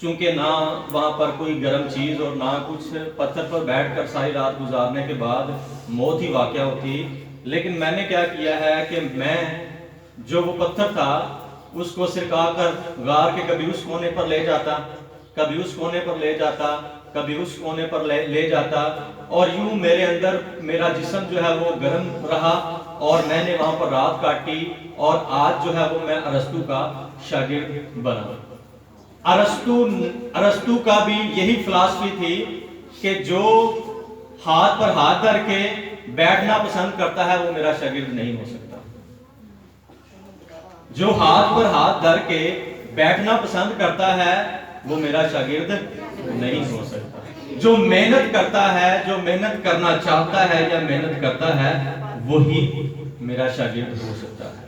چونکہ نہ وہاں پر کوئی گرم چیز اور نہ کچھ، پتھر پر بیٹھ کر ساری رات گزارنے کے بعد موت ہی واقع ہوتی. لیکن میں نے کیا کیا ہے کہ میں جو وہ پتھر تھا اس کو سرکا کر غار کے کبھی اس کونے پر لے جاتا، کبھی اس کونے پر لے جاتا، کبھی اس کونے پر لے جاتا، اور یوں میرے اندر میرا جسم جو ہے وہ گرم رہا اور میں نے وہاں پر رات کاٹی. اور آج جو ہے وہ میں ارسطو کا شاگرد بنا. ارسطو کا بھی یہی فلسفی تھی کہ جو ہاتھ پر ہاتھ دھر کے بیٹھنا پسند کرتا ہے وہ میرا شاگرد نہیں ہو سکتا. جو ہاتھ پر ہاتھ دھر کے بیٹھنا پسند کرتا ہے وہ میرا شاگرد نہیں ہو سکتا. جو محنت کرتا ہے، جو محنت کرنا چاہتا ہے یا محنت کرتا ہے، وہی میرا شاگرد ہو سکتا ہے.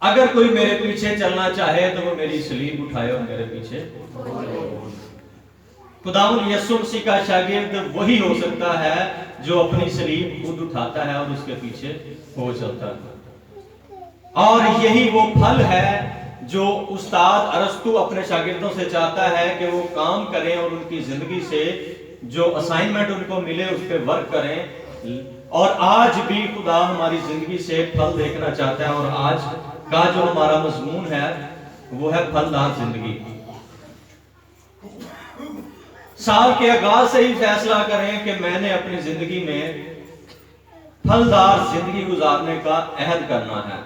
اگر کوئی میرے پیچھے چلنا چاہے تو وہ میری صلیب اٹھائے اور میرے پیچھے. خداوند یسوع مسیح کا شاگرد وہی ہو سکتا ہے جو اپنی صلیب خود اٹھاتا ہے اور اس کے پیچھے ہو چلتا ہے. اور یہی وہ پھل ہے جو استاد ارسطو اپنے شاگردوں سے چاہتا ہے کہ وہ کام کریں اور ان کی زندگی سے جو اسائنمنٹ ان کو ملے اس پہ ورک کریں. اور آج بھی خدا ہماری زندگی سے پھل دیکھنا چاہتا ہے، اور آج کا جو ہمارا مضمون ہے وہ ہے پھلدار زندگی. سال کے آغاز سے ہی فیصلہ کریں کہ میں نے اپنی زندگی میں پھلدار زندگی گزارنے کا عہد کرنا ہے.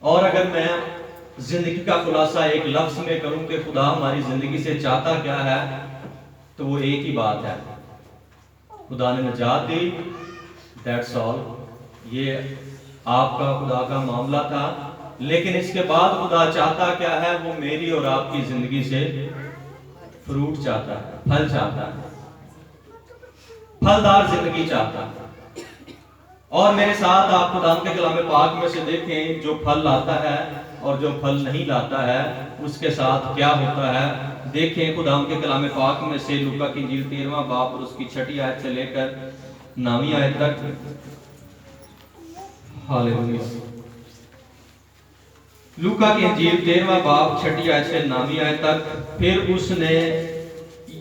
اور اگر میں زندگی کا خلاصہ ایک لفظ میں کروں کہ خدا ہماری زندگی سے چاہتا کیا ہے، تو وہ ایک ہی بات ہے، خدا نے نجات دی. That's all. یہ آپ کا خدا کا معاملہ تھا. لیکن اس کے بعد خدا چاہتا کیا ہے، وہ میری اور آپ کی زندگی سے فروٹ چاہتا ہے، پھل چاہتا ہے، پھلدار زندگی چاہتا ہے. اور میرے ساتھ آپ خدا کے کلام پاک میں سے دیکھیں جو پھل لاتا ہے اور جو پھل نہیں لاتا ہے اس کے ساتھ کیا ہوتا ہے. دیکھیں خدا کے کلام پاک میں سے لوکا کی انجیل 13واں باب اور اس کی 6 آیت سے لے کر 9 آیت تک. ہاللیلویا. لوکا کی انجیل 13واں باب 6 آیت سے 9 آیت تک. پھر اس نے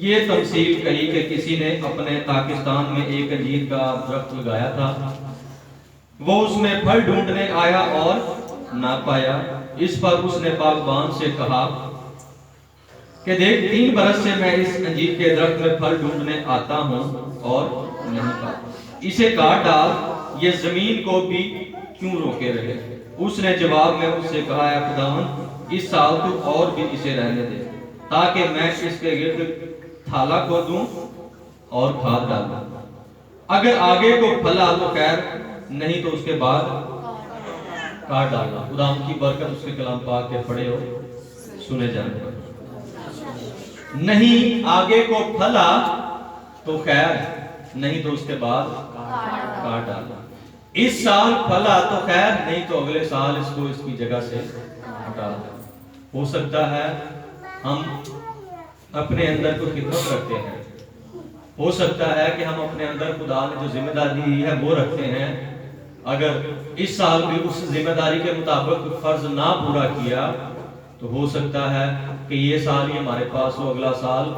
یہ تمثیل کہی کہ کسی نے اپنے پاکستان میں ایک انجیر کا درخت لگایا تھا. وہ اس میں پھل ڈھونڈنے آیا اور نہ پایا. اس پر اس نے باغبان سے کہا کہ دیکھ 3 برس سے میں اس انجیر کے درخت میں پھل ڈھونڈنے آتا ہوں اور نہیں پاتا. اسے کاٹ ڈال، یہ زمین کو بھی کیوں روکے رہے. اس نے جواب میں اس سے کہا، اے خداوند اس سال تو اور بھی اسے رہنے دے تاکہ میں اس کے گرد تھالا کو دوں اور کھاد ڈالوں. اگر آگے کو پھلا تو خیر، نہیں تو اس کے بعد کاٹ ڈالنا. خدا ان کی برکت اس کے کلام پاک کے پڑھے ہو سنے جانے. نہیں آگے کو پھلا تو خیر، نہیں تو اس کے بعد کاٹ ڈالنا. اس سال پھلا تو خیر، نہیں تو اگلے سال اس کو اس کی جگہ سے ہٹا دیں. ہو سکتا ہے ہم اپنے اندر کوئی خدمت رکھتے ہیں، ہو سکتا ہے کہ ہم اپنے اندر خدا نے جو ذمہ داری دی ہے وہ رکھتے ہیں. اگر اس سال بھی اس ذمہ داری کے مطابق فرض نہ پورا کیا تو ہو سکتا ہے کہ یہ سال ہی ہمارے پاس ہو، اگلا سال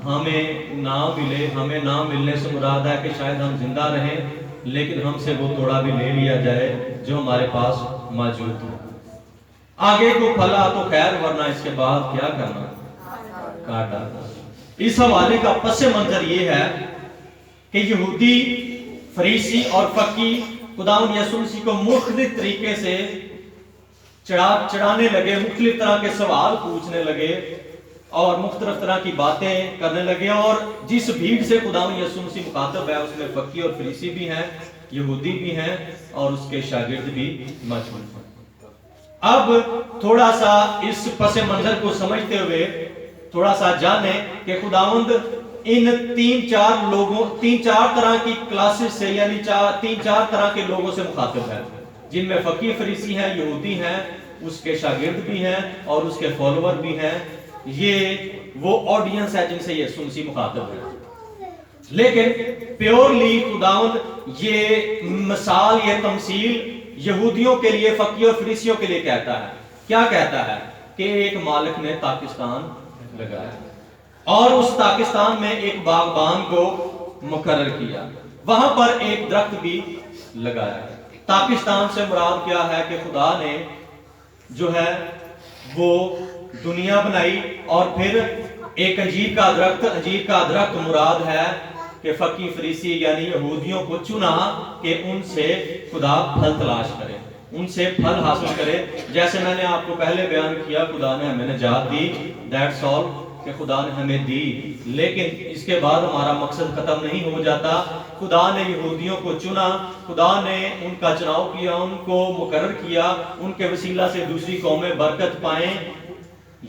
ہمیں نہ ملے. ہمیں نہ ملنے سے مراد ہے کہ شاید ہم زندہ رہیں لیکن ہم سے وہ توڑا بھی لے لیا جائے جو ہمارے پاس موجود ہے. آگے کو پھلا تو خیر، ورنہ اس کے بعد کیا کرنا، کاٹ ڈالنا. اس حوالے کا پس منظر یہ ہے کہ یہودی، فریسی اور فقی خداوند یسوع مسیح کو مختلف طریقے سے چڑھانے لگے، مختلف طرح کے سوال پوچھنے لگے اور مختلف طرح کی باتیں کرنے لگے. اور جس بھیڑ سے خداوند یسوع مسیح مخاطب ہے اس میں فقی اور فریسی بھی ہیں، یہودی بھی ہیں اور اس کے شاگرد بھی موجود ہیں. اب تھوڑا سا اس پس منظر کو سمجھتے ہوئے تھوڑا سا جانیں کہ خداوند ان 3-4 طرح کی کلاسز سے، یعنی 3-4 طرح کے لوگوں سے مخاطب ہے، جن میں فقی فریسی ہیں، یہودی ہیں، اس کے شاگرد بھی ہیں اور اس کے فالوور بھی ہیں. یہ وہ آڈینس ہے جن سے یسوع مسیح مخاطب ہے. لیکن پیورلی خداوند یہ مثال، یہ تمثیل یہودیوں کے لیے، فقیہ اور فریسیوں کے لیے کہتا ہے. کیا کہتا ہے؟ کہ ایک مالک نے پاکستان لگایا اور اس پاکستان میں ایک باغبان کو مقرر کیا، وہاں پر ایک درخت بھی لگایا. پاکستان سے مراد کیا ہے؟ کہ خدا نے جو ہے وہ دنیا بنائی اور پھر ایک انجیر کا درخت، انجیر کا درخت مراد ہے کہ فقی فریسی یعنی یہودیوں کو چنا کہ ان سے خدا پھل تلاش کرے، ان سے پھل حاصل کرے. جیسے میں نے آپ کو پہلے بیان کیا، خدا نے ہمیں نجات دی، دیٹس آل، کہ خدا نے ہمیں دی، لیکن اس کے بعد ہمارا مقصد ختم نہیں ہو جاتا. خدا نے یہودیوں کو چنا، خدا نے ان کا چناؤ کیا، ان کو مقرر کیا، ان کے وسیلہ سے دوسری قومیں برکت پائیں.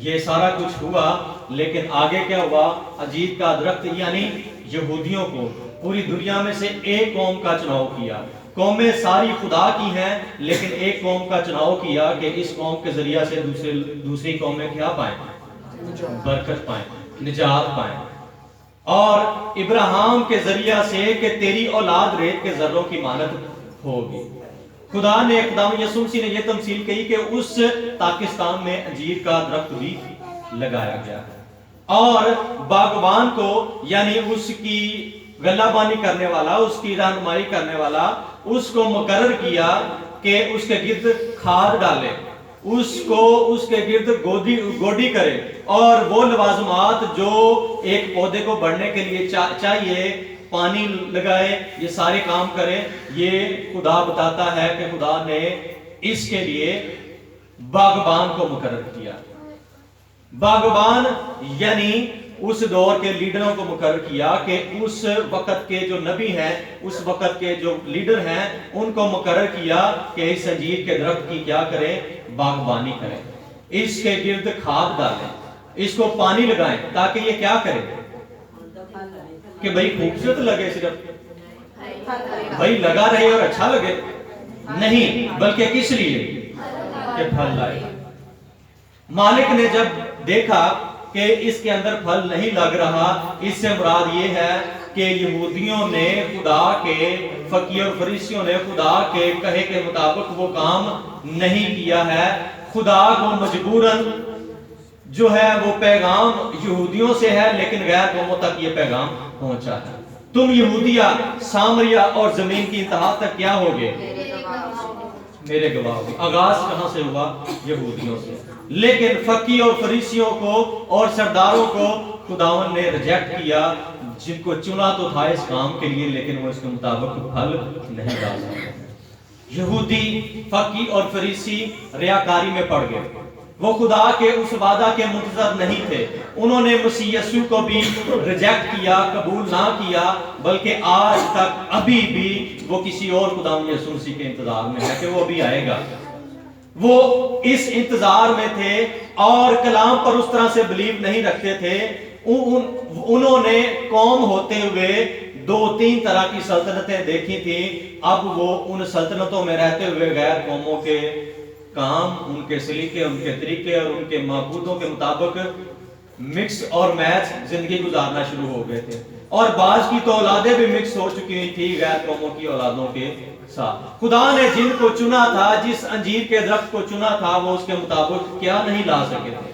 یہ سارا کچھ ہوا، لیکن آگے کیا ہوا؟ انجیر کا درخت یعنی یہودیوں کو پوری دنیا میں سے ایک قوم کا چناؤ کیا. قومیں ساری خدا کی ہیں، لیکن ایک قوم کا چناؤ کیا کہ اس قوم کے ذریعہ سے دوسری قومیں کیا پائیں؟ برکت پائیں، نجات پائیں. اور ابراہیم کے ذریعہ سے کہ تیری اولاد ریت کے ذروں کی مانند ہوگی. خدا نے، خداوند یسوع مسیح نے یہ تمثیل کہی کہ اس پاکستان میں انجیر کا درخت بھی لگایا گیا اور باغبان کو یعنی اس کی غلہ بانی کرنے والا، اس کی رہنمائی کرنے والا، اس کو مقرر کیا کہ اس کے گرد کھاد ڈالے، اس کو اس کے گرد گوڈی کرے، اور وہ لوازمات جو ایک پودے کو بڑھنے کے لیے چاہیے، پانی لگائے، یہ سارے کام کرے. یہ خدا بتاتا ہے کہ خدا نے اس کے لیے باغبان کو مقرر کیا. باغبان یعنی اس دور کے لیڈروں کو مقرر کیا کہ اس وقت کے جو نبی ہیں، اس وقت کے جو لیڈر ہیں، ان کو مقرر کیا کہ اس انجیر کے درخت کی کیا کریں؟ باغبانی کریں، اس کے گرد کھاد ڈالیں، اس کو پانی لگائیں، تاکہ یہ کیا کرے؟ کہ بھئی خوبصورت لگے، صرف بھئی لگا رہے اور اچھا لگے نہیں، بلکہ کس لیے؟ کہ پھل لائے. مالک نے جب دیکھا کہ اس کے اندر پھل نہیں لگ رہا، اس سے مراد یہ ہے کہ یہودیوں نے خدا کے، فقیہ اور فریسیوں نے خدا کے کہے کے مطابق وہ کام نہیں کیا ہے. خدا کو مجبوراً جو ہے وہ پیغام یہودیوں سے ہے، لیکن غیر قوموں تک یہ پیغام پہنچا ہے. تم یہودیہ، سامریہ اور زمین کی انتہا تک کیا ہوگے؟ میرے گواہ ہوگے. آغاز کہاں سے ہوا؟ یہودیوں سے. لیکن فقی اور فریسیوں کو اور سرداروں کو خداوند نے ریجیکٹ کیا، جن کو چنا تو تھا اس کام کے لیے، لیکن وہ اس کے مطابق پھل نہیں ڈال سکتے. یہودی، فقی اور فریسی ریاکاری میں پڑ گئے. وہ خدا کے اس وعدہ کے منتظر نہیں تھے. انہوں نے مسیح یسوع کو بھی ریجیکٹ کیا، قبول نہ کیا، بلکہ آج تک ابھی بھی وہ کسی اور خداوند یسوع مسیح کے انتظار میں ہے کہ وہ ابھی آئے گا. وہ اس انتظار میں تھے اور کلام پر اس طرح سے بلیو نہیں رکھتے تھے. انہوں نے قوم ہوتے ہوئے 2-3 طرح کی سلطنتیں دیکھی تھیں. اب وہ ان سلطنتوں میں رہتے ہوئے غیر قوموں کے کام، ان کے سلیقے، ان کے طریقے اور ان کے معبودوں کے مطابق مکس اور میچ زندگی گزارنا شروع ہو گئے تھے. اور بعض کی تو اولادیں بھی مکس ہو چکی تھی غیر قوموں کی اولادوں کے ساتھ. خدا نے جن کو چنا تھا، جس انجیر کے درخت کو چنا تھا، وہ اس کے مطابق کیا نہیں لا سکے تھے.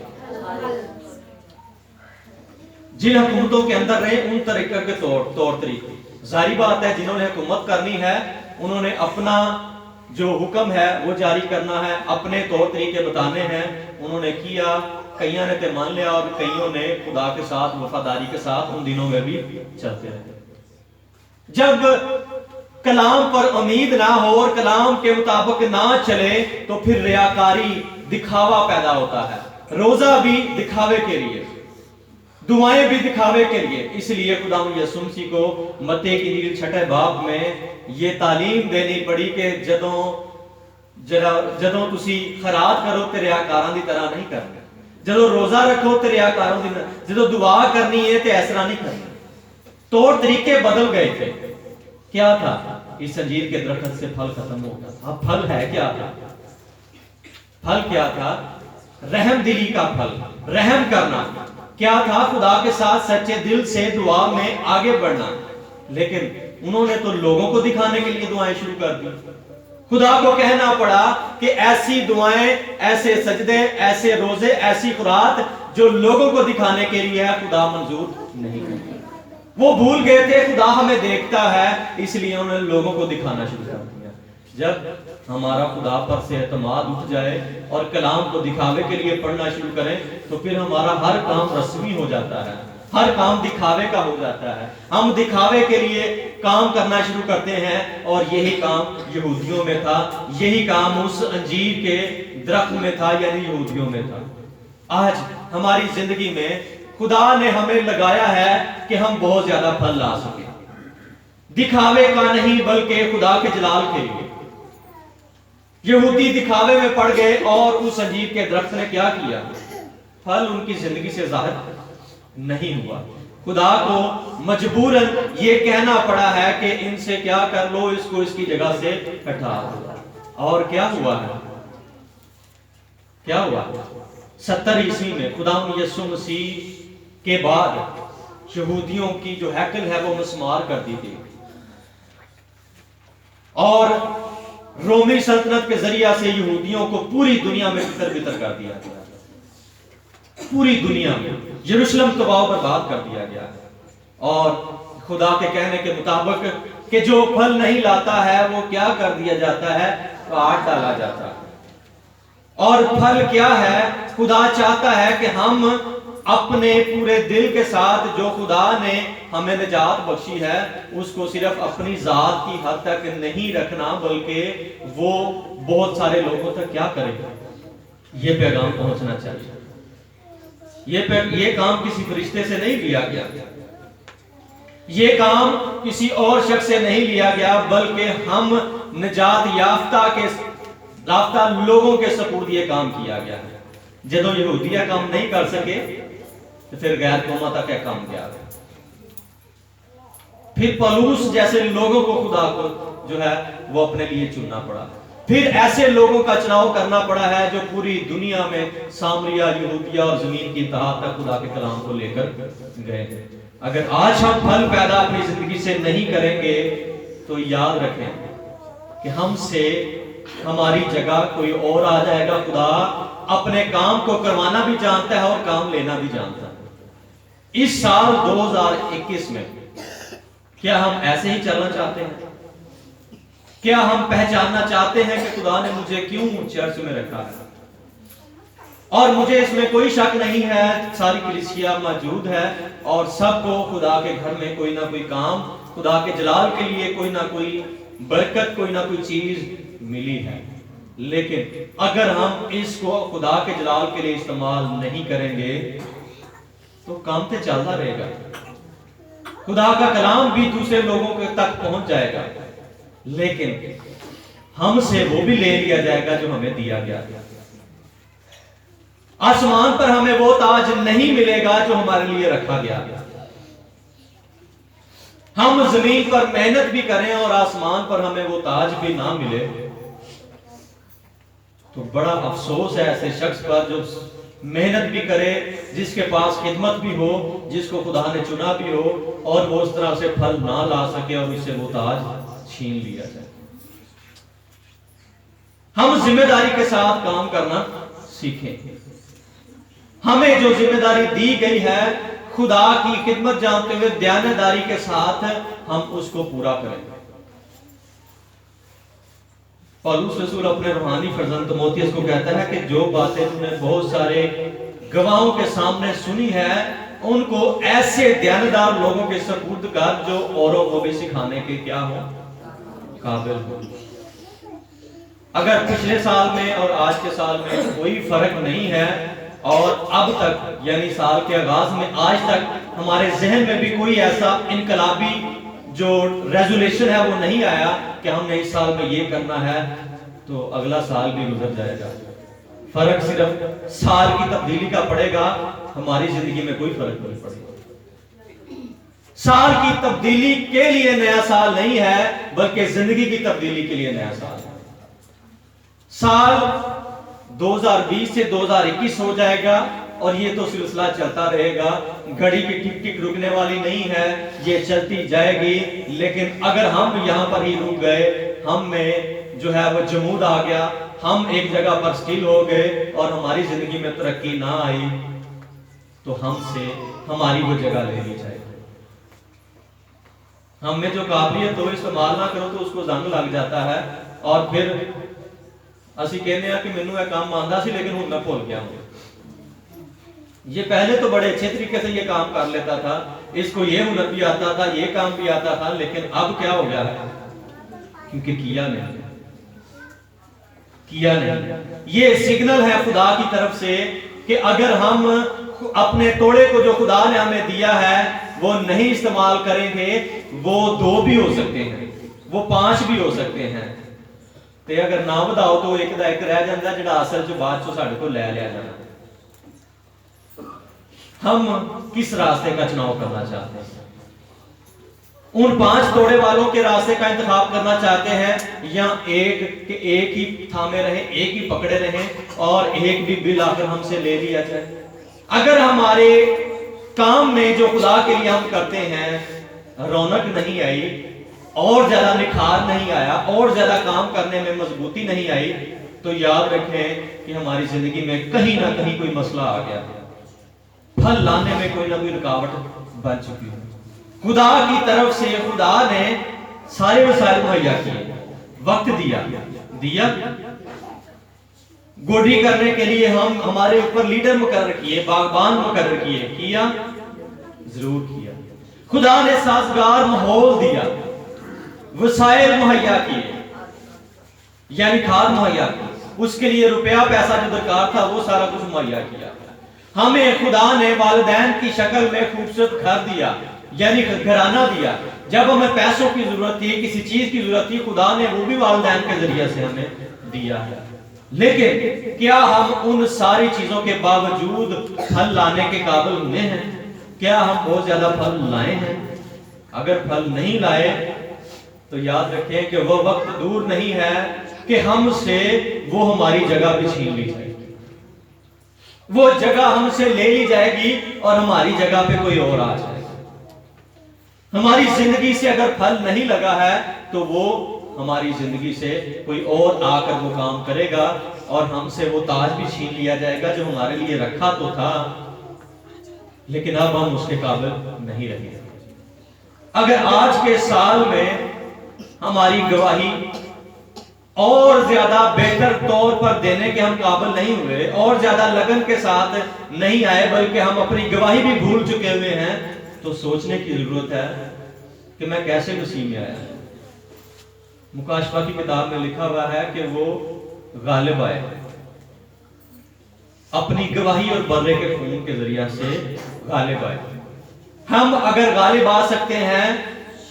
جن حکومتوں کے اندر رہے ان طریقے کے طور طریقے. ظاہری بات ہے جنہوں نے حکومت کرنی ہے انہوں نے اپنا جو حکم ہے وہ جاری کرنا ہے، اپنے طور طریقے بتانے ہیں. انہوں نے کیا، کئیوں نے تے مان لیا اور کئیوں نے خدا کے ساتھ وفاداری کے ساتھ ان دنوں میں بھی چلتے رہے. جب کلام پر امید نہ ہو اور کلام کے مطابق نہ چلے تو پھر ریاکاری، دکھاوا پیدا ہوتا ہے. روزہ بھی دکھاوے کے لیے، دعائیں بھی دکھاوے کے لیے. اس لیے خداوند یسوع مسیح کو متی کی انجیل 6 باب میں یہ تعلیم دینی پڑی کہ جدوں تسی خیرات کرو تے ریاکاراں دی طرح نہیں کرنا، جدوں روزہ رکھو تے ریاکاراں دی، جدوں دعا کرنی ہے تے ایسا نہیں کرنا. طور طریقے بدل گئے تھے. کیا تھا؟ اس انجیر کے درخت سے پھل ختم ہو گیا تھا. پھل ہے کیا تھا؟ پھل کیا تھا؟ رحم دلی کا پھل، رحم کرنا. کیا تھا؟ خدا کے ساتھ سچے دل سے دعا میں آگے بڑھنا. لیکن انہوں نے تو لوگوں کو دکھانے کے لیے دعائیں شروع کر دی. خدا کو کہنا پڑا کہ ایسی دعائیں، ایسے سجدے، ایسے روزے، ایسی خوراک جو لوگوں کو دکھانے کے لیے ہے، خدا منظور نہیں کرتا۔ وہ بھول گئے تھے خدا ہمیں دیکھتا ہے، اس لیے انہوں نے لوگوں کو دکھانا شروع کر دیا۔ جب ہمارا خدا پر سے اعتماد اٹھ جائے اور کلام کو دکھاوے کے لیے پڑھنا شروع کریں تو پھر ہمارا ہر کام رسمی ہو جاتا ہے، ہر کام دکھاوے کا ہو جاتا ہے۔ ہم دکھاوے کے لیے کام کرنا شروع کرتے ہیں، اور یہی کام یہودیوں میں تھا، یہی کام اس انجیر کے درخت میں تھا، یعنی یہودیوں میں تھا۔ آج ہماری زندگی میں خدا نے ہمیں لگایا ہے کہ ہم بہت زیادہ پھل لا سکیں، دکھاوے کا نہیں بلکہ خدا کے جلال کے لیے۔ یہودی دکھاوے میں پڑ گئے اور اس انجیر کے درخت نے کیا کیا؟ پھل ان کی زندگی سے ظاہر نہیں ہوا۔ خدا کو مجبوراً یہ کہنا پڑا ہے کہ ان سے کیا کر لو، اس کو اس کی جگہ سے ہٹا دو۔ اور کیا ہوا ہے؟ کیا ہوا؟ 70 عیسوی میں خدا یسوع مسیح کے بعد یہودیوں کی جو ہیکل ہے وہ مسمار کر دی گئی، اور رومی سلطنت کے ذریعہ سے یہودیوں کو پوری دنیا میں تتر بتر کر دیا گیا، پوری دنیا میں یروشلم تباہ و برباد کر دیا گیا۔ اور خدا کے کہنے کے مطابق کہ جو پھل نہیں لاتا ہے وہ کیا کر دیا جاتا ہے؟ کاٹ ڈالا جاتا ہے۔ اور پھل کیا ہے؟ خدا چاہتا ہے کہ ہم اپنے پورے دل کے ساتھ جو خدا نے ہمیں نجات بخشی ہے اس کو صرف اپنی ذات کی حد تک نہیں رکھنا، بلکہ وہ بہت سارے لوگوں تک کیا کرے گا؟ یہ پیغام پہنچنا چاہیے۔ یہ کام کسی فرشتے سے نہیں لیا گیا، یہ کام کسی اور شخص سے نہیں لیا گیا، بلکہ ہم نجات یافتہ لوگوں کے سپرد یہ کام کیا گیا ہے۔ جدو یہودیہ کام نہیں کر سکے تو پھر غیر قوموں تک کام کیا گیا۔ پھر پولس جیسے لوگوں کو خدا کو جو ہے وہ اپنے لیے چننا پڑا۔ پھر ایسے لوگوں کا چناؤ کرنا پڑا ہے جو پوری دنیا میں سامریہ، یہودیہ اور زمین کی انتہا تک خدا کے کلام کو لے کر گئے ہیں۔ اگر آج ہم پھل پیدا اپنی زندگی سے نہیں کریں گے تو یاد رکھیں کہ ہم سے ہماری جگہ کوئی اور آ جائے گا۔ خدا اپنے کام کو کروانا بھی جانتا ہے اور کام لینا بھی جانتا ہے۔ اس سال 2021 میں کیا ہم ایسے ہی چلنا چاہتے ہیں؟ کیا ہم پہچاننا چاہتے ہیں کہ خدا نے مجھے کیوں چرچ میں رکھا ہے؟ اور مجھے اس میں کوئی شک نہیں ہے، ساری کلیسیا موجود ہے اور سب کو خدا کے گھر میں کوئی نہ کوئی کام، خدا کے جلال کے لیے کوئی نہ کوئی برکت، کوئی نہ کوئی چیز ملی ہے۔ لیکن اگر ہم اس کو خدا کے جلال کے لیے استعمال نہیں کریں گے تو کام تو چلتا رہے گا، خدا کا کلام بھی دوسرے لوگوں کے تک پہنچ جائے گا، لیکن ہم سے وہ بھی لے لیا جائے گا جو ہمیں دیا گیا۔ آسمان پر ہمیں وہ تاج نہیں ملے گا جو ہمارے لیے رکھا گیا۔ ہم زمین پر محنت بھی کریں اور آسمان پر ہمیں وہ تاج بھی نہ ملے تو بڑا افسوس ہے ایسے شخص پر جو محنت بھی کرے، جس کے پاس خدمت بھی ہو، جس کو خدا نے چنا بھی ہو، اور وہ اس طرح سے پھل نہ لا سکے اور اس سے وہ تاج چھین لیا جائے۔ ہم ذمہ داری کے ساتھ کام کرنا سیکھیں۔ ہمیں جو ذمہ داری دی گئی ہے خدا کی خدمت جانتے ہوئے دیانتداری کے ساتھ ہم اس کو پورا کریں۔ پولس رسول اپنے روحانی فرزند تimotheus کو کہتا ہے کہ جو باتیں تم نے بہت سارے گواہوں کے سامنے سنی ہے ان کو ایسے دیانتدار لوگوں کے سپرد کر جو اوروں کو بھی سکھانے کے کیا ہو، قابل ہو۔ اگر پچھلے سال میں اور آج کے سال میں کوئی فرق نہیں ہے اور اب تک یعنی سال کے آغاز میں آج تک ہمارے ذہن میں بھی کوئی ایسا انقلابی جو ریزولیشن ہے وہ نہیں آیا کہ ہم نے اس سال میں یہ کرنا ہے تو اگلا سال بھی گزر جائے گا۔ فرق صرف سال کی تبدیلی کا پڑے گا، ہماری زندگی میں کوئی فرق نہیں پڑے گا۔ سال کی تبدیلی کے لیے نیا سال نہیں ہے بلکہ زندگی کی تبدیلی کے لیے نیا سال ہے۔ سال 2020 سے 2021 ہو جائے گا اور یہ تو سلسلہ چلتا رہے گا، گھڑی کی ٹک ٹک رکنے والی نہیں ہے، یہ چلتی جائے گی۔ لیکن اگر ہم یہاں پر ہی رک گئے، ہم میں جو ہے وہ جمود آ گیا، ہم ایک جگہ پر سٹیل ہو گئے اور ہماری زندگی میں ترقی نہ آئی، تو ہم سے ہماری وہ جگہ لے لی جائے گی۔ ہم میں جو قابلیت ہو استعمال نہ کرو تو اس کو زنگ لگ جاتا ہے، اور پھر اسی کہنے ہیں کہ مینوں یہ کام آندا سی لیکن ہن میں بھول گیا ہوں۔ یہ پہلے تو بڑے اچھے طریقے سے یہ کام کر لیتا تھا، اس کو یہ ہنر بھی آتا تھا، یہ کام بھی آتا تھا، لیکن اب کیا ہو گیا ہے؟ کیونکہ کیا نہیں۔ یہ سگنل ہے خدا کی طرف سے کہ اگر ہم اپنے توڑے کو جو خدا نے ہمیں دیا ہے وہ نہیں استعمال کریں گے، وہ 2 بھی ہو سکتے ہیں، وہ 5 بھی ہو سکتے ہیں، تے اگر نہ بداؤ تو ایک دا ایک رہ جاندہ جڑا اصل جو بعد چو ساڑھے کو لے لیا جانا۔ ہم کس راستے کا چناؤ کرنا چاہتے ہیں؟ ان 5 توڑے والوں کے راستے کا انتخاب کرنا چاہتے ہیں، یا ایک ہی تھامے رہیں، ایک ہی پکڑے رہیں اور ایک بھی بالآخر ہم سے لے لیا جائے؟ اگر ہمارے کام میں جو خدا کے لیے ہم کرتے ہیں رونق نہیں آئی، اور زیادہ نکھار نہیں آیا، اور زیادہ کام کرنے میں مضبوطی نہیں آئی، تو یاد رکھیں کہ ہماری زندگی میں کہیں نہ کہیں کوئی مسئلہ آ گیا، پھل لانے میں کوئی نہ کوئی رکاوٹ بن چکی ہے۔ خدا کی طرف سے خدا نے سارے وسائل مہیا کیے، وقت دیا گوڈی کرنے کے لیے ہم ہمارے اوپر لیڈر مقرر کیے، باغبان مقرر کیا ضرور کیا۔ خدا نے سازگار ماحول دیا، وسائل مہیا کیے، یعنی کھاد مہیا کی، اس کے لیے روپیہ پیسہ جو درکار تھا وہ سارا کچھ مہیا کیا۔ ہمیں خدا نے والدین کی شکل میں خوبصورت گھر دیا، یعنی گھرانہ دیا۔ جب ہمیں پیسوں کی ضرورت تھی، کسی چیز کی ضرورت تھی، خدا نے وہ بھی والدین کے ذریعے سے ہمیں دیا ہے۔ لیکن کیا ہم ان ساری چیزوں کے باوجود پھل لانے کے قابل ہوئے ہیں؟ کیا ہم بہت زیادہ پھل لائے ہیں؟ اگر پھل نہیں لائے تو یاد رکھیں کہ وہ وقت دور نہیں ہے کہ ہم سے وہ ہماری جگہ بھی چھین لی جائے گی، وہ جگہ ہم سے لے لی جائے گی اور ہماری جگہ پہ کوئی اور آ جائے گا۔ ہماری زندگی سے اگر پھل نہیں لگا ہے تو وہ ہماری زندگی سے کوئی اور آ کر وہ کام کرے گا، اور ہم سے وہ تاج بھی چھین لیا جائے گا جو ہمارے لیے رکھا تو تھا، لیکن اب ہم اس کے قابل نہیں رہے۔ اگر آج کے سال میں ہماری گواہی اور زیادہ بہتر طور پر دینے کے ہم قابل نہیں ہوئے، اور زیادہ لگن کے ساتھ نہیں آئے، بلکہ ہم اپنی گواہی بھی بھول چکے ہوئے ہیں، تو سوچنے کی ضرورت ہے کہ میں کیسے مسیح میں آیا۔ مکاشفہ کی کتاب میں لکھا ہوا ہے کہ وہ غالب آئے، اپنی گواہی اور برے کے خون کے ذریعہ سے غالب آئے۔ ہم اگر غالب آ سکتے ہیں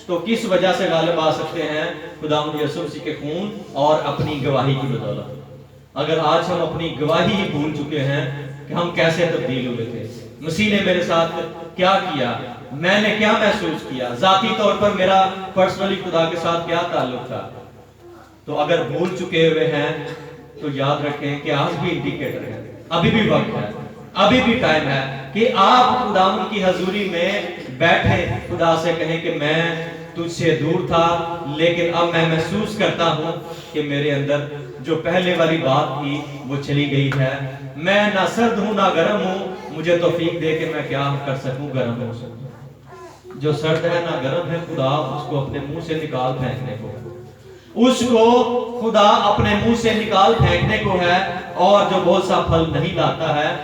تو کس وجہ سے غالب آ سکتے ہیں؟ خداوند یسوع مسیح کے خون اور اپنی گواہی کی بدولت۔ اگر آج ہم اپنی گواہی ہی بھول چکے ہیں کہ ہم کیسے تبدیل ہوئے تھے، مسیح نے میرے ساتھ کیا کیا، میں نے کیا محسوس کیا، ذاتی طور پر میرا پرسنلی خدا کے ساتھ کیا تعلق تھا، تو اگر بھول چکے ہوئے ہیں تو یاد رکھیں کہ آج بھی انڈیکیٹر ہے، ابھی بھی وقت ہے، ابھی بھی ٹائم ہے کہ آپ خداوند کی حضوری میں بیٹھے خدا سے کہیں کہ میں تجھ سے دور تھا، لیکن اب میں محسوس کرتا ہوں کہ میرے اندر جو پہلے والی بات تھی وہ چلی گئی ہے، میں نہ سرد ہوں نہ گرم ہوں، مجھے توفیق دے کہ میں کیا کر سکوں، گرم ہو سکوں۔ جو سرد ہے نہ گرم ہے، خدا اس کو اپنے منہ سے نکال پھینکنے کو ہے، اس کو خدا اپنے منہ سے نکال پھینکنے کو ہے، اور جو بہت سا پھل نہیں لاتا ہے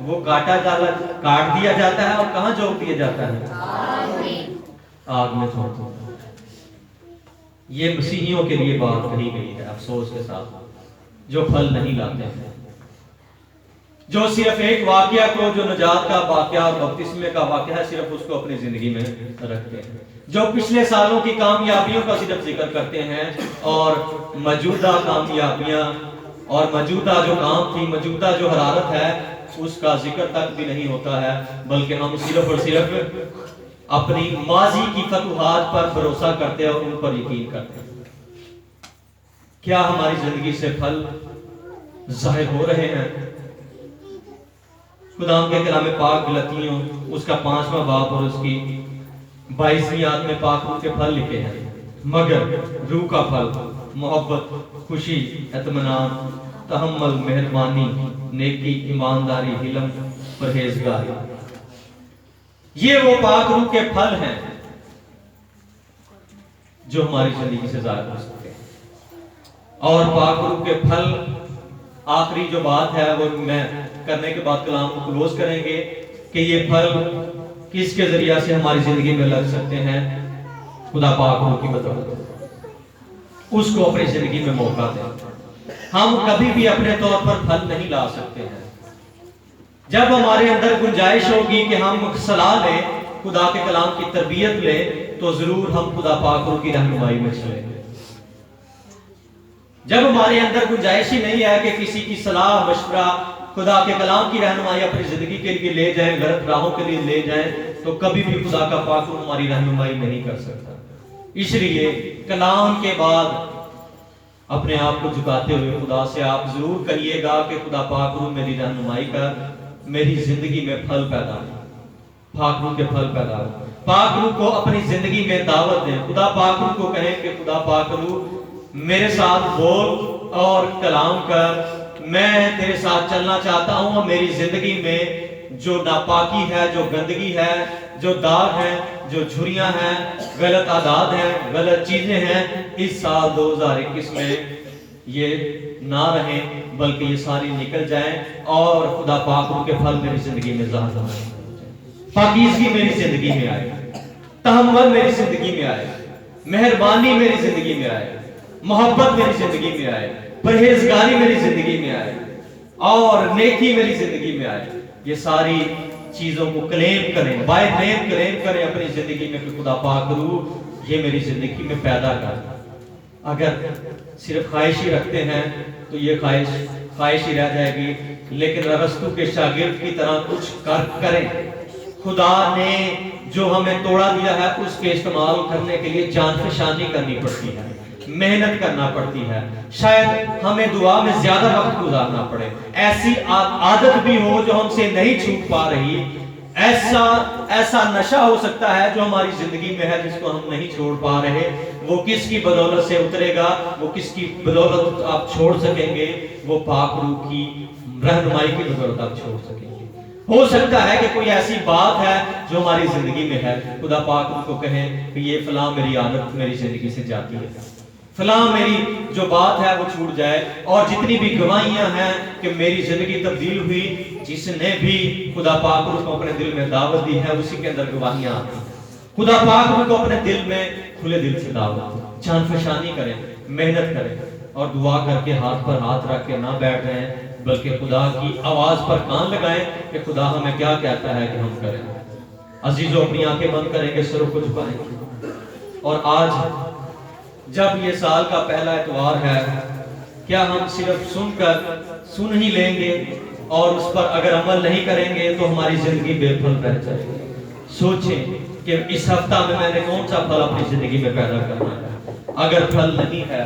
وہ کاٹ دیا جاتا ہے، اور کہاں جھونک دیا جاتا ہے؟ آگ میں جھونک دیا۔ یہ مسیحیوں کے لیے بات کہی گئی ہے افسوس کے ساتھ، جو پھل نہیں لاتے ہیں، جو صرف ایک واقعہ کو، جو نجات کا واقعہ اور بپتسمے کا واقعہ ہے، صرف اس کو اپنی زندگی میں رکھتے ہیں، جو پچھلے سالوں کی کامیابیوں کا صرف ذکر کرتے ہیں، اور موجودہ کامیابیاں اور موجودہ جو کام تھی، موجودہ جو حرارت ہے، اس کا ذکر تک بھی نہیں ہوتا ہے، بلکہ ہم صرف اور صرف اپنی ماضی کی فتوحات پر بھروسہ کرتے ہیں اور ان پر یقین کرتے ہیں۔ کیا ہماری زندگی سے پھل ظاہر ہو رہے ہیں؟ خدا کے کلام پاک غلطیوں اس کا 5واں باب اور اس کی 22ویں آیت میں پاک روح کے پھل لکھے ہیں، مگر روح کا پھل محبت, خوشی, اطمینان, تحمل, مہربانی, نیکی, ایمانداری, حلم, پرہیزگاری. یہ وہ پاک روح کے پھل ہیں جو ہماری زندگی سے ظاہر ہو سکتے ہیں. اور پاک روح کے پھل, آخری جو بات ہے وہ میں کرنے کے بعد کلام کو کلوز کریں گے کہ یہ پھل کس کے ذریعہ سے ہماری زندگی میں لگ سکتے ہیں. خدا پاک روح کی بدولت اس کو اپنی زندگی میں موقع دیں. ہم کبھی بھی اپنے طور پر پھل نہیں لا سکتے ہیں. جب ہمارے اندر گنجائش ہوگی کہ ہم صلاح لیں, خدا کے کلام کی تربیت لیں, تو ضرور ہم خدا پاک روح کی رہنمائی میں چلیں گے. جب ہمارے اندر گنجائش ہی نہیں ہے کہ کسی کی صلاح مشورہ, خدا کے کلام کی رہنمائی اپنی زندگی کے لیے لے جائیں, غلط راہوں کے لیے لے جائیں, تو کبھی بھی خدا کا پاک روح ہماری رہنمائی نہیں کر سکتا. اس لیے کلام کے بعد اپنے آپ کو جھکاتے ہوئے خدا سے آپ ضرور کہیے گا کہ خدا پاک روح میری رہنمائی کر, میری زندگی میں پھل پیدا ہو, پاک روح کے پھل پیدا ہو. پاک روح کو اپنی زندگی میں دعوت دیں. خدا پاک روح کو کہیں کہ خدا پاک روح میرے ساتھ بول اور کلام کر, میں تیرے ساتھ چلنا چاہتا ہوں, اور میری زندگی میں جو ناپاکی ہے, جو گندگی ہے, جو داغ ہے, جو جھریاں ہیں, غلط عادات ہیں, غلط چیزیں ہیں, اس سال 2021 میں یہ نہ رہیں بلکہ یہ ساری نکل جائیں, اور خدا پاک روح کے پھل میری زندگی میں ظاہر ہوں. پاکیزگی میری زندگی میں آئے, تحمل میری زندگی میں آئے, مہربانی میری زندگی میں آئے, محبت میری زندگی میں آئے, پرہیزگاری میری زندگی میں آئے, اور نیکی میری زندگی میں آئے. یہ ساری چیزوں کو کلیم کریں, بائی نیم کلیم کریں اپنی زندگی میں کہ خدا پاک روح یہ میری زندگی میں پیدا کر. اگر صرف خواہش ہی رکھتے ہیں تو یہ خواہش ہی رہ جائے گی, لیکن ارسطو کے شاگرد کی طرح کچھ کریں. خدا نے جو ہمیں توڑا دیا ہے اس کے استعمال کرنے کے لیے جان فشانی کرنی پڑتی ہے, محنت کرنا پڑتی ہے. شاید ہمیں دعا میں زیادہ وقت گزارنا پڑے, ایسی عادت بھی ہو جو ہم سے نہیں چھوٹ پا رہی, ایسا نشہ ہو سکتا ہے جو ہماری زندگی میں ہے جس کو ہم نہیں چھوڑ پا رہے. وہ کس کی بدولت سے اترے گا, وہ کس کی بدولت آپ چھوڑ سکیں گے؟ وہ پاک روح کی رہنمائی کی بدولت آپ چھوڑ سکیں گے. ہو سکتا ہے کہ کوئی ایسی بات ہے جو ہماری زندگی میں ہے, خدا پاک روح کو کہیں کہ یہ فلاں میری عادت میری زندگی سے جاتی ہے, فلاں میری جو بات ہے وہ چھوٹ جائے. اور جتنی بھی گواہیاں ہیں کہ میری زندگی تبدیل ہوئی, جس نے بھی خدا پاک روح کو اپنے دل میں دعوت دی ہے اسی کے اندر گواہیاں آتی ہیں. خدا پاک روح کو اپنے دل میں کھلے دل سے دعوت, جان فشانی کریں, محنت کریں, اور دعا کر کے ہاتھ پر ہاتھ رکھ کے نہ بیٹھ رہے ہیں بلکہ خدا کی آواز پر کان لگائیں کہ خدا ہمیں کیا کہتا ہے کہ ہم کریں. عزیزو, اپنی آنکھیں بند کریں گے, سروں کو جھکائیں گے. اور آج جب یہ سال کا پہلا اتوار ہے, کیا ہم صرف سن ہی لیں گے اور اس پر اگر عمل نہیں کریں گے تو ہماری زندگی بے پھل رہ جائے گی. سوچیں کہ اس ہفتہ میں نے کون سا پھل اپنی زندگی میں پیدا کرنا ہے. اگر پھل نہیں ہے,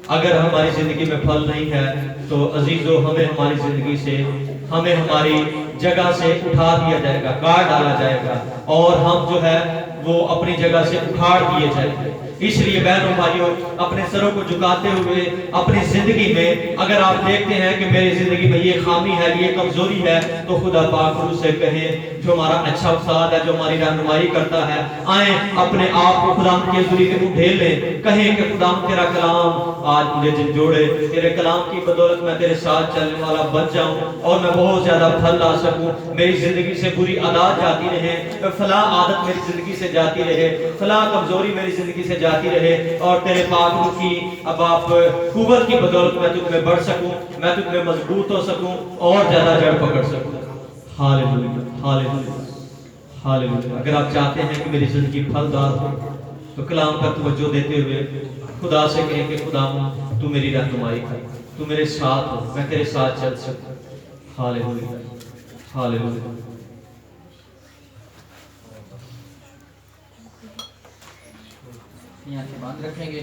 اگر ہماری زندگی میں پھل نہیں ہے تو عزیزو ہمیں ہماری زندگی سے, ہمیں ہماری جگہ سے اٹھا دیا جائے گا, کاٹ ڈالا جائے گا, اور ہم جو ہے وہ اپنی جگہ سے اکھاڑ دیے جائیں گے. اس لیے بہنوں بھائیوں, اپنے سروں کو جھکاتے ہوئے اپنی زندگی میں اگر آپ دیکھتے ہیں کہ میری زندگی میں یہ خامی ہے, یہ کمزوری ہے, تو خدا پاک روح سے کہیں جو ہمارا اچھا استاد ہے, جو ہماری رہنمائی کرتا ہے, آئیں اپنے آپ کو خدا کے ذریعے میں ڈھیل لیں, کہیں کہ خدا تیرا کلام آج مجھے جوڑے, تیرے کلام کی بدولت میں تیرے ساتھ چلنے والا بن جاؤں اور میں بہت زیادہ پھل لا سکوں. میری زندگی سے بری عادات جاتی رہے, فلاں عادت میری زندگی سے جاتی رہے, فلاں کمزوری میری زندگی سے جاتی رہے, اور تیرے پاک روح کی اب آپ قوت کی بدولت میں تجھ میں بڑھ سکوں, میں تجھ میں مضبوط ہو سکوں اور زیادہ جڑ پکڑ سکوں. ہاللیلویہ, ہاللیلویہ, ہاللیلویہ. اگر آپ چاہتے ہیں کہ میری زندگی پھلدار ہو تو کلام پر توجہ دیتے ہوئے خدا سے کہیں کہ خدا تو میری رہنمائی کر, تو میرے ساتھ ہو, میں تیرے ساتھ چل سکوں. ہاللیلویہ, ہاللیلویہ. یہاں سے باندھ رکھیں گے.